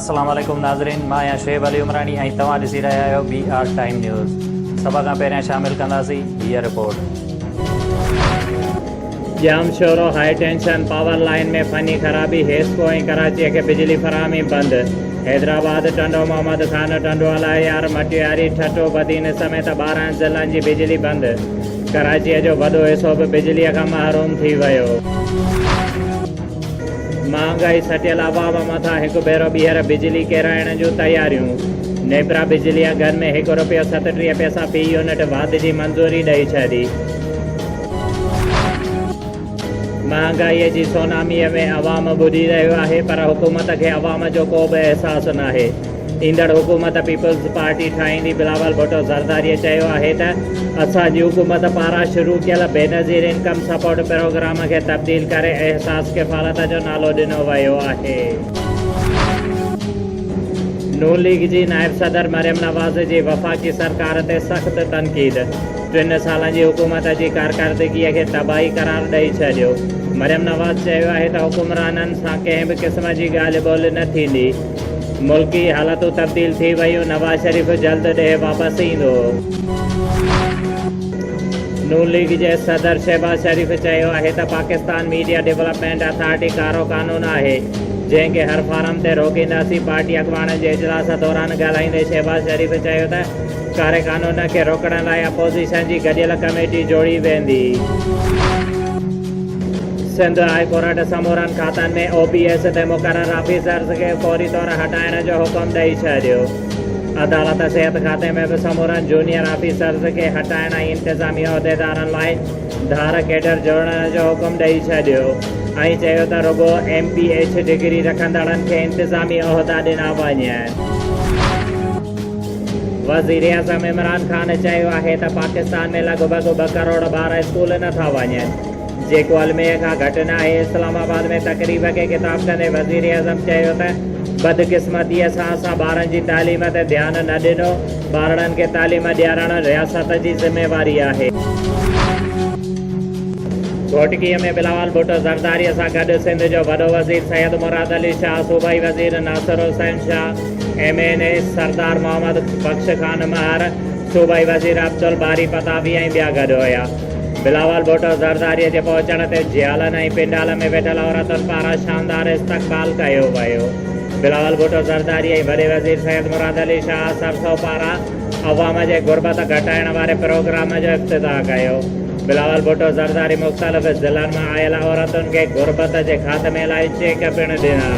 अस्सलाम वालेकुम नाज़रीन, मां आहियां शुएब अली उमरानी ऐं तव्हां ॾिसी रहिया आहियो BR टाइम न्यूज़। सभ खां पहिरियां शामिल कंदासीं हीअ report. Jamshoro high tension power line में फनी ख़राबी, हेस्को ऐं कराची खे बिजली फराहमी बंदि। हैदराबाद टंडो मोहम्मद खान टंडोवाला यार मटियारी ठटो बदीन समेत 12 ज़िलनि जी बिजली बंदि। कराचीअ जो वॾो हिसो बि बिजलीअ खां महरूम थी वियो। महांगाई सटियल अवाम मथां हिकु भेरो ॿीहर बिजली किराइण जूं तयारियूं। नेपरा बिजलीअ घर में ₹1.37 फी यूनिट वाध जी मंज़ूरी ॾेई छॾी। महांगाईअ जी सोनामीअ में अवाम ॿुॾी रहियो आहे, पर हुकूमत खे अवाम जो को बि अहसासु नाहे। ईंदड़ हुकूमत पीपल्स पार्टी ठाहींदी। बिलावल भुट्टो ज़रदारीअ चयो आहे त असांजी हुकूमत पारां शुरू कयल बेनज़ीर इनकम सपोर्ट प्रोग्राम खे तब्दील करे एहसास किफ़ालत जो नालो ॾिनो वियो आहे। नून लीग जी नायब सदर मरियम नवाज़ जी वफ़ाक़ी सरकार ते सख़्त तनक़ीद। 3 सालनि जी हुकूमत जी कारकर्दगीअ खे तबाही करार ॾेई छॾियो। मरियम नवाज़ चयो आहे त हुकुमराननि सां कंहिं बि क़िस्म जी ॻाल्हि ॿोल न थींदी। मुल्की हालतूं तब्दील थी वियूं। नवाज़ शरीफ़ जल्द ॾे वापसि ईंदो। नून लीग जे सदर शहबाज शरीफ़ चयो आहे त पाकिस्तान मीडिया डेवलपमेंट अथॉरिटी कारो कानून आहे जंहिंखे हर फारम ते रोकींदासीं। पार्टी अॻवाननि जे इजलास दौरान ॻाल्हाईंदे शहबाज शरीफ़ चयो त कारे कानून खे रोकण लाइ अपोज़िशन जी गॾियल कमेटी जोड़ी वेंदी। सिंध हाई कोर्ट समूरनि खातनि में OPS ते मुक़रर ऑफिसर्स खे फौरी तौर हटाइण जो हुकुम ॾेई छॾियो। अदालत सिहत खाते में बि समूरनि जूनियर ऑफिसर्स खे हटाइण ऐं इंतिज़ामी उहिदेदारनि लाइ धार केडर जोड़ण जो हुकुम ॾेई छॾियो ऐं चयो त रुॻो MPH डिग्री रखंदड़नि खे इंतिज़ामी उहिदा ॾिना वञनि। वज़ीर आज़म इमरान ख़ान चयो आहे त पाकिस्तान में लॻभॻि 2 करोड़ ॿार स्कूल नथा वञनि, जेको अलमेह खां घटि न आहे। इस्लामाबाद में तक़रीब खे ख़िताब कंदे वज़ीर आज़म चयो त बदकिस्मतीअ सां असां ॿारनि जी तालीम ते ध्यानु न ॾिनो। ॿारनि खे तालीम ॾियारणु रियासत जी ज़िम्मेवारी आहे। घोटकीअ में बिलावल भुट्टो ज़रदारीअ सां गॾु सिंध जो वॾो वज़ीर सैयद मुराद अली शाह, सूबाई वज़ीर नासिर हुसैन शाह, MNA सरदार मोहम्मद बख्श खान महर, सूबाई वज़ीर अब्दुल बारी पतावी ऐं ॿिया गॾु हुया। बिलावल भुट्टो ज़रदारीअ जे पहुचण ते जियालनि ऐं पिंडाल में वेठल औरतुनि पारां शानदार इस्तक़बाल कयो वियो। बिलावल भुट्टो ज़रदारी ऐं वॾे वज़ीर सैयद मुराद अली शाह सरसो पारां अवाम जे गुरबत घटाइण वारे प्रोग्राम जो इफ़्तिताह कयो। बिलावल भुट्टो ज़रदारी मुख़्तलिफ़ ज़िलनि मां आयल औरतुनि खे गुरबत जे ख़ात्मे लाइ चेक पिणु ॾिना।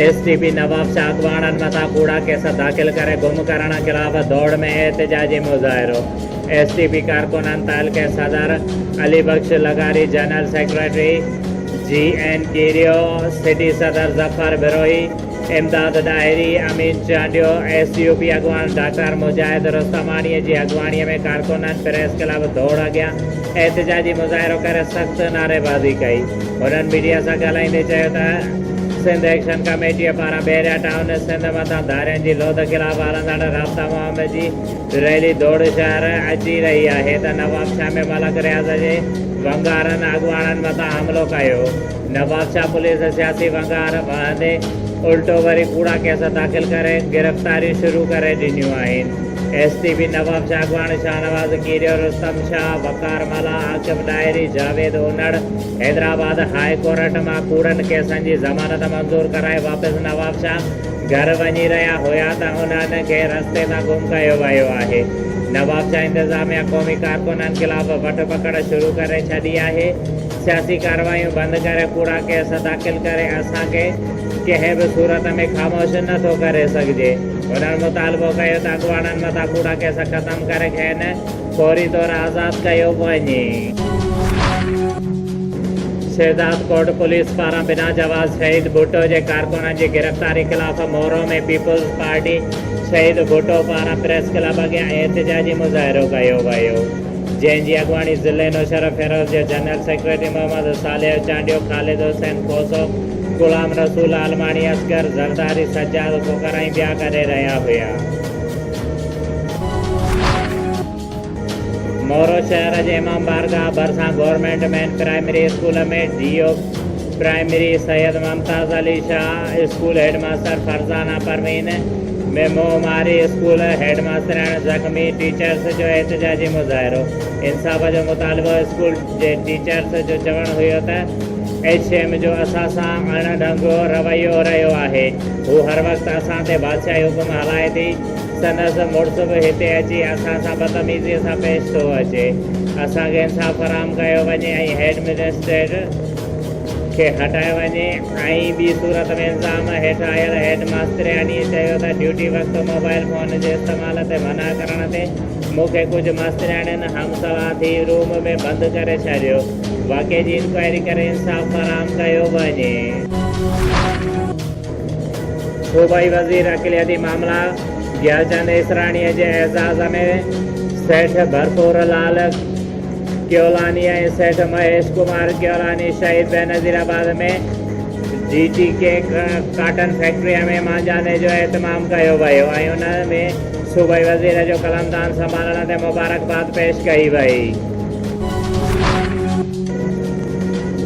STP नवाब शाह अॻवाननि मथां कूड़ा केस दाख़िल करे गुम करण ख़िलाफ़ दौड़ में एहतिजाजी मुज़ाहिरो। STP कारकुननि तहलके सदर अली बख्श लगारी, जनरल सेक्रेटरी GN कीरियो, सिटी सदर ज़फ़र बिरोही, इमदाद डायरी, अमीन चांडियो, SUP अॻवान डॉक्टर मुजाहिद रुस्तमानीअ जी अॻवानीअ में कारकुननि प्रेस क्लब दौड़ अॻियां एहतिजाजी मुज़ाहिरो करे सख़्त नारेबाज़ी कई। हुननि मीडिया सां ॻाल्हाईंदे चयो त सिंध एक्शन कमेटीअ पारां बेरिया टाउन सिंध मथां धारियुनि जी लोध ख़िलाफ़ हलंदड़ राब्ता मुहिम जी रैली दौड़ शहर अची रही आहे त नवाब शाह में मलक रियाज़ जे वंगारनि अॻवाननि मथां हमिलो कयो। नवाब शाह पुलिस सियासी वंगार वहंदे उल्टो वरी कूड़ा केस दाख़िल करे गिरफ़्तारियूं शुरू करे ॾिनियूं आहिनि। STP नवाब शाह अॻवान शाहनवाज़ कीरियो, रुस्तम शाह, वकार मला, आकिब डायरी, जावेद उनड़ हैदराबाद हाई कोर्ट मां कूड़नि केसनि जी ज़मानत मंज़ूर कराए वापसि नवाब शाह घर वञी रहिया हुया त उन्हनि खे रस्ते तां गुम कयो वियो आहे। नवाब शाह इंतिज़ामिया क़ौमी कारकुननि ख़िलाफ़ वठ पकड़ शुरू करे छॾी आहे। सियासी कार्रवाइयूं बंदि करे कूड़ा केस दाख़िल करे असांखे कंहिं बि सूरत में ख़ामोश नथो करे सघिजे। हुननि मुतालबो कयो त अॻवाननि मथां कूड़ा केस ख़तमु करे खेनि फौरी तौर आज़ादु कयो वञे। शहजाद कोट पुलिस पारां बिना जवाज़ शहीद भुट्टो जे कारकुननि जी गिरफ़्तारी ख़िलाफ़ मोरो में पीपल्स पार्टी शहीद भुट्टो पारां प्रेस क्लब अॻियां एहतिजाजी मुज़ाहिरो कयो वियो, जंहिंजी अॻवानी ज़िले नौशर फिरोज़ जो जनरल सेक्रेटरी मोहम्मद सालेह चांडियो, ख़ालिद हुसैन खोसो, गुलाम रसूल आलमानी, असगर ज़रदारी, सज्जाद कोकर ऐं ॿिया करे रहिया हुया। मोरो शहर जे इमाम बारगाह भरिसां गवर्नमेंट मैन प्राइमरी स्कूल में DO primary Syed Mumtaz Ali Shah, school headmaster Farzana Parveen, मेमोमारी स्कूल हेडमास्टर ज़ख्मी, टीचर्स जो एहतजाजी मुज़ाहिरो। इंसाफ़ जो मुतालबो स्कूल जे टीचर्स जो चवण हुयो त HM जो असां सां अणढंगो रवैयो रहियो आहे। हू हर वक़्तु असां ते बादशाही हुकुम हलाए थी। संदसि मुड़ुस बि हिते अची असां सां बदतमीज़ीअ सां पेश थो अचे। असांखे इंसाफ़ फराहम कयो वञे ऐं हेड मिनिस्ट्रेट खे हटायो वञे। ऐं ॿी सूरत में इल्ज़ाम हेठि आयल हेड मास्तरियानी चयो त ड्यूटी वक़्तु मोबाइल फ़ोन जे इस्तेमाल ते मना करण ते मूंखे कुझु मास्तरियाणियुनि हमसवा थी रूम में बंदि करे छॾियो। वाक़े जी इंक्वायरी करे इंसाफ़ फराहम कयो वञे। सूबाई वज़ीर अक़लियती मामला ग्यालचंद इसराणीअ जे एज़ाज़ में सेठ भरपूर लाल क्योलानी ऐं सेठ महेश कुमार क्योलानी शहीद बेनज़ीराबाद में GTK काटन फैक्ट्रीअ में मांजाने जो एहतमाम कयो वियो ऐं उन में सूबाई वज़ीर जो कलमदान संभालण ते मुबारकबाद पेश कई वई।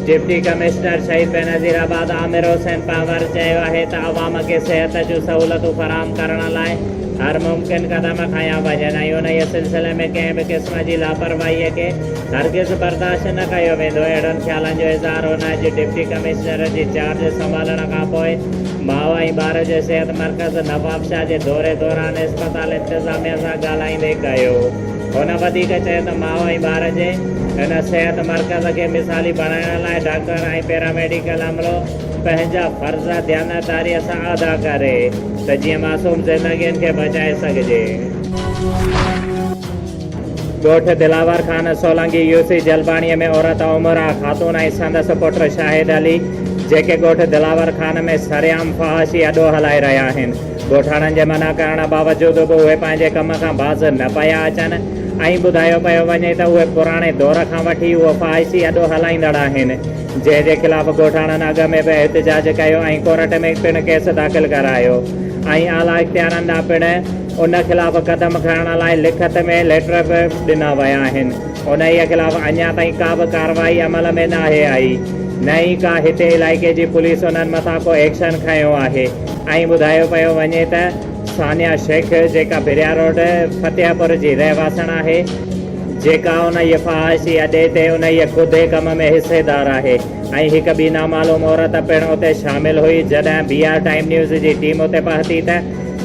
डिप्टी कमिश्नर शहीद बेनज़ीराबाद आमिर हुसैन पंवर चयो आहे त अवाम खे सिहत जूं सहूलतूं फराहम करण लाइ हर मुमकिन क़दम खयां वञनि ऐं उन सिलसिले में कंहिं बि क़िस्म जी लापरवाहीअ खे हरगिज़ बर्दाश्त न कयो वेंदो। अहिड़नि ख़्यालनि जो इज़हार हुन जे डिप्टी कमिश्नर जी चार्ज संभालण खां पोइ माउ ऐं ॿार जे सिहत मर्कज़ नवाबशाह जे दौरे दौरान इस्पताल इंतिज़ामिया सां ॻाल्हाईंदे कयो। हुन वधीक चयो त माउ ऐं ॿार जे हिन सिहत मर्कज़ खे मिसाली बणाइण लाइ डॉक्टर ऐं पैरामेडिकल अमलो पंहिंजा फ़र्ज़ ध्यानदारीअ सां अदा करे त जीअं मासूम ज़िंदगियुनि खे बचाए सघिजे। ॻोठ दिलावर ख़ान सोलंकी UC जलबाणीअ में औरत उमरा ख़ातून ऐं संदसि पुटु शाहिद अली जेके ॻोठ दिलावर ख़ान में सरेआम फ़हाशी अॾो हलाए रहिया आहिनि। ॻोठाणनि जे मना करण बावजूदि बि उहे पंहिंजे कम खां बाज़ न पिया अचनि ऐं ॿुधायो पियो वञे त उहे पुराणे दौर खां वठी उहो फ़हाशी अॾो हलाईंदड़ आहिनि, जंहिंजे ख़िलाफ़ ॻोठाणनि अॻ में बि एहतजाज कयो ऐं कोर्ट में पिणु केस दाख़िल करायो ऐं आला इख़्तियारनि ॾांहुं पिणु उन ख़िलाफ़ क़दम खणण लाइ लिखत में लेटर बि ॾिना विया आहिनि। उन ई ख़िलाफ़ अञा ताईं का बि कार्रवाई अमल में नाहे आई, न ई का हिते इलाइक़े जी पुलिस उन्हनि मथां को एक्शन खयो आहे। ऐं ॿुधायो पियो वञे त सानिया शेख जेका बिरिया रोड फतेहपुर जी रहवासण आहे, जेका उन फ़हाशी अॾे ते उन ख़ुदि कम में हिसेदार आहे ऐं हिकु ॿी नामालूम औरत पिणु उते शामिलु हुई। जॾहिं BR टाइम न्यूज़ जी टीम उते पहुती त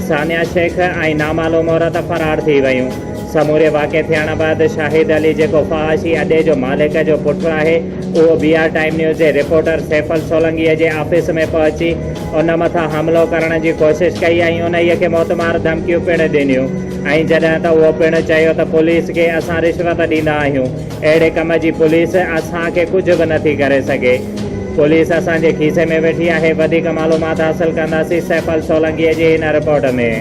सानिया शेख ऐं नामालूम औरत फ़रार थी वियूं। समूरे वाक़े थियण बैदि शाहिद अली जेको फ़हाशी अॾे जो मालिक जो पुटु आहे, उहो BR टाइम न्यूज़ जे रिपोर्टर सैफल सोलंकीअ जे ऑफिस में पहुची उन मथां हमिलो करण जी कोशिशि कई ऐं उन खे मौतमार धमकियूं पिणु ॾिनियूं। ऐं जॾहिं त उहो पिणु चयो त पुलिस खे असां रिश्वत ॾींदा आहियूं, अहिड़े कम जी पुलिस असांखे कुझु बि नथी करे सघे। पुलिस असांजे खीसे में वेठी आहे। वधीक मालूमात हासिल कंदासीं सैफल सोलंकीअ जी हिन रिपोर्ट में।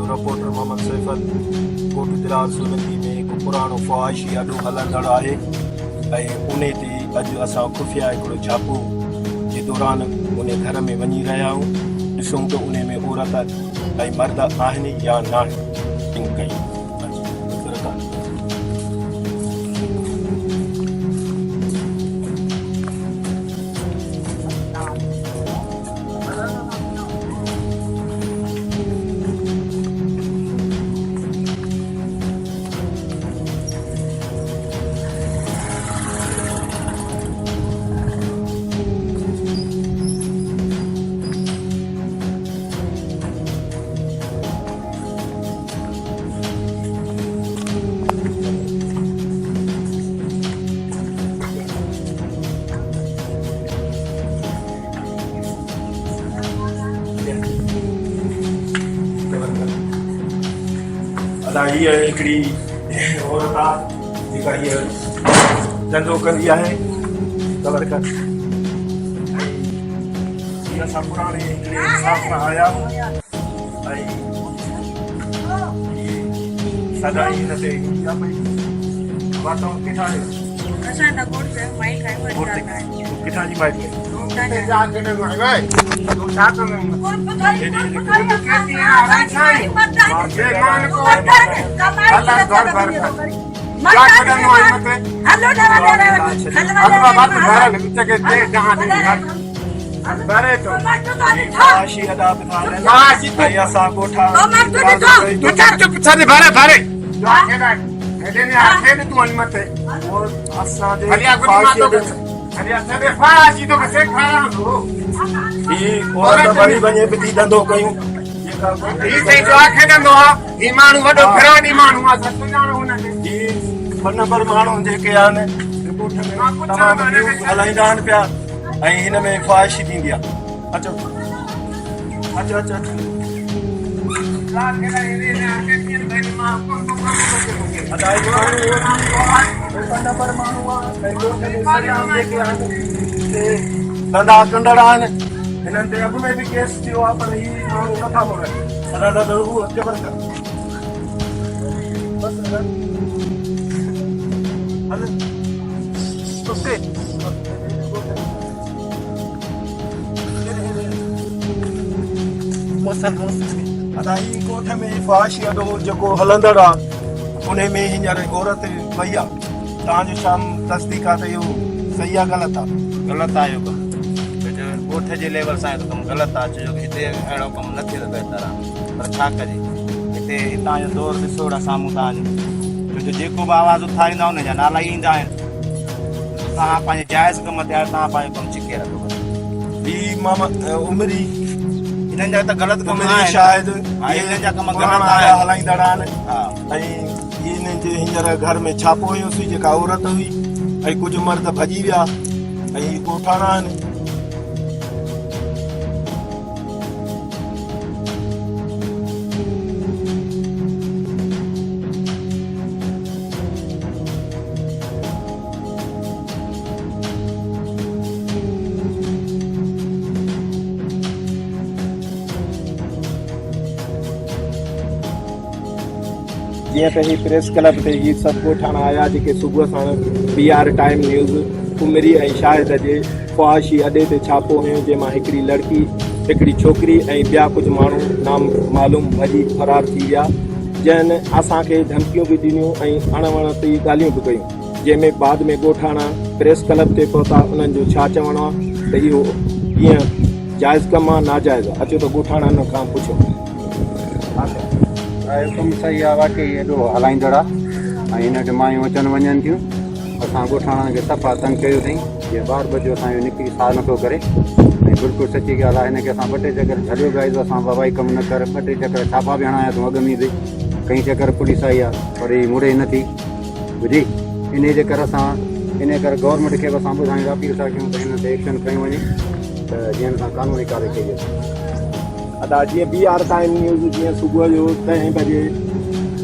रिपोर्टर मोहम्मद सैफल ॻोठ दिलावर सोलंकी में हिकु पुराणो फ़हाशी अॾो हलंदड़ आहे ऐं उन ते अॼु असां खुफ़िया हिकिड़ो छापो जे दौरान उन घर में वञी रहिया आहियूं। ॾिसूं त उन में औरत ऐं मर्द आहिनि या न आहिनि। हीअ हिकिड़ी औरत आहे जेका हीअ धंधो कंदी आहे कवर कर। हीअ असां पुराणे हिकिड़े इंसाफ़ सां आया ऐं सदाई हिन ते ईंदी आहे पई। वातो किथां किथां जी माइटी आहे? फहाशी अदा ॿुधाइण ऐं असां ॻोठा वञी वञे बि थी धंधो कयूं नंबर माण्हू जेके आहिनि तमामु हलाईंदा आहिनि पिया ऐं हिन में ख्वाहिशी थींदी आहे अचो अचो अचो धंधा कंदड़ आहिनि हिननि ते अॻु में बि केस थियो आहे पर हीअ माण्हू नथा मोड़नि ॾाढा जबरदस्त ॻोठ में फहाशी अॾो जेको हलंदड़ आहे उन में हींअर औरत वई आहे तव्हांजो छा तस्दीक आहे त इहो सही आहे ग़लति आहे ग़लति आहे इहो कमु ॻोठ जे लेवल सां इहो कमु ग़लति आहे छो जो हिते अहिड़ो कमु न थिए त बहितर आहे पर छा कजे हिते हितां जो दौर ॾिसो साम्हूं तव्हांजो छो जो जेको बि आवाज़ उथारींदा हुन जा नाला ईंदा आहिनि तव्हां पंहिंजे जाइज़ कम ते आहियो तव्हां पंहिंजो कमु छिके रखो हीअ मामा उमिरि हिननि जा त ग़लति कम आहिनि शायदि हिननि जा कम ग़लति आहिनि हलाईंदड़ आहिनि हा ऐं हिननि जे हींअर घर में छापो हुयोसीं जेका औरत हुई ऐं कुझु मर्द भॼी विया ऐं हीअ ॻोठाणा आहिनि जीअं त हीअ प्रेस क्लब ते हीअ सभु ॻोठाणा आया जेके सुबुह सां BR टाइम न्यूज़ उमिरी ऐं शाहिद जे फहाशी अॾे ते छापो हुयो जंहिंमां हिकिड़ी लड़की हिकिड़ी छोकिरी ऐं ॿिया कुझु माण्हू नाम मालूम भॼी फरार थी विया जंहिं असांखे धमकियूं बि ॾिनियूं ऐं अणवणती ॻाल्हियूं बि कयूं जंहिंमें बाद में ॻोठाणा प्रेस क्लब ते पहुता उन्हनि जो छा चवणो आहे त इहो कीअं जाइज़ कमु आहे नाजाइज़ आहे अचो त ॻोठाणनि खां पुछो कमु सही आहे वाक़ई एॾो हलाईंदड़ आहे ऐं हिन वटि मायूं अचनि वञनि थियूं असां ॻोठाणनि खे सफ़ा तंग कयो अथई जीअं ॿार बचो असांजो निकिरी साह नथो करे ऐं बिल्कुलु सची ॻाल्हि आहे हिनखे असां ॿ टे चकर झलियो ॻाई तो असां बाबा कमु न कर ॿ टे चकर छापा बि हणाया अथऊं अॻु में बि कई चकर पुलिस आई आहे पर हीअ मुड़े नथी बुधी इन जे करे असां इन करे गवर्नमेंट खे बि असां ॿुधायूं अपील था कयूं त हिन ते एक्शन कयूं वञे त जीअं असां कानूनी कार्रवाई कई अदा जीअं BR टाइम न्यूज़ जीअं सुबुह जो 10 बजे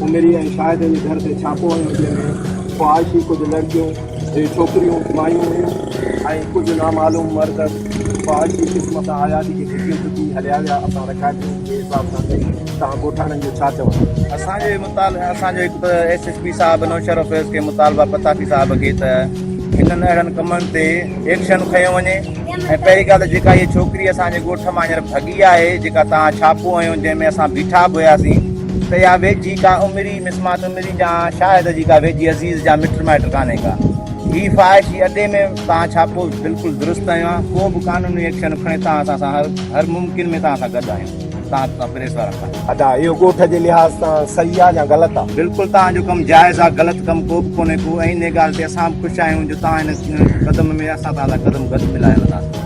उमिरी ऐं शाहिद जे घर ते छापो हुयो जंहिंमें फहाशी कुझु लड़कियूं छोकिरियूं मायूं हुयूं ऐं कुझु नामालूम मर्द फहाशी क़िस्म सां आया जेके भिटियूं भिटी हलिया विया असां रखाइयूं जे हिसाब सां तव्हां ॻोठाणनि जो छा चवंदा असांजे असांजो हिकु त SSP साहिब नौशर ऑफिस खे मुतालबा पताफी साहिब खे त हिननि अहिड़नि कमनि ते एक्शन खयो वञे ऐं पहिरीं ॻाल्हि त जेका हीअ छोकिरी असांजे ॻोठ मां हींअर भॻी आहे जेका तव्हां छापो हुयो जंहिंमें असां बीठा बि हुयासीं त इहा वेझी का उमिरी मिसमात उमिरी जा शायदि जी का वेझी अज़ीज़ जा मिट माइट कान्हे का हीअ फहाशी अॾे में तव्हां छापो बिल्कुलु दुरुस्त आहियो आहे को बि कानूनी एक्शन खणे तव्हां असां सां हर मुमकिन में तव्हां सां गॾु आहियूं तव्हां प्रेस वारा खां अदा इहो ॻोठ जे लिहाज़ सां सही आहे या ग़लति आहे बिल्कुलु तव्हांजो कमु जाइज़ आहे ग़लति कमु को बि कोन्हे को ऐं इन ॻाल्हि ते असां बि ख़ुशि आहियूं जो तव्हां हिन क़दम में असां तव्हां सां क़दम गॾु मिलायो वञासीं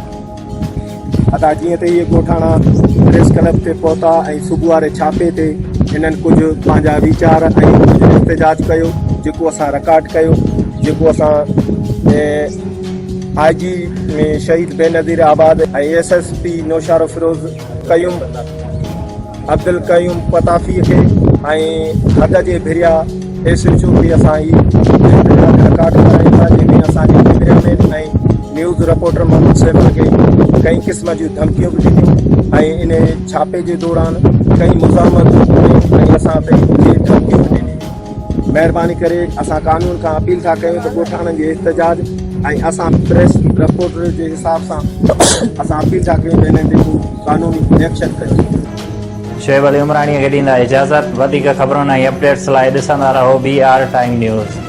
अदा जीअं त इहे ॻोठाणा प्रेस क्लब ते पहुता ऐं सुबुह वारे छापे ते हिननि कुझु पंहिंजा वीचार ऐं कुझु एहतजाज कयो जेको असां रिकॉर्ड कयो जेको असां IG में शहीद बेनज़ीर आबाद ऐं SSP नौशार फिरोज़ कयूं अब्दुल कयूम पताफ़ी खे ऐं हद जे भिरिया SHO खे असां ही रिकॉर्ड करायूं था जंहिंमें असांजे कैमरामैन ऐं न्यूज़ रिपोर्टर मोहम्मद सैफ़ खे कई क़िस्म जूं धमकियूं बि ॾिनियूं ऐं इन छापे जे दौरान कई मुज़ामत ऐं असां ते धमकियूं बि ॾिनियूं महिरबानी करे असां कानून खां अपील था कयूं त ॻोठाणनि जे एहतजाज ऐं असां प्रेस रिपोर्टर जे हिसाब सां असां अपील था कयूं त हिननि ते कानूनी एक्शन कयो शोएब अली उमराणीअ खे ॾींदा इजाज़त वधीक ख़बरुनि ऐं अपडेट्स लाइ ॾिसंदा रहो BR टाइम न्यूज़।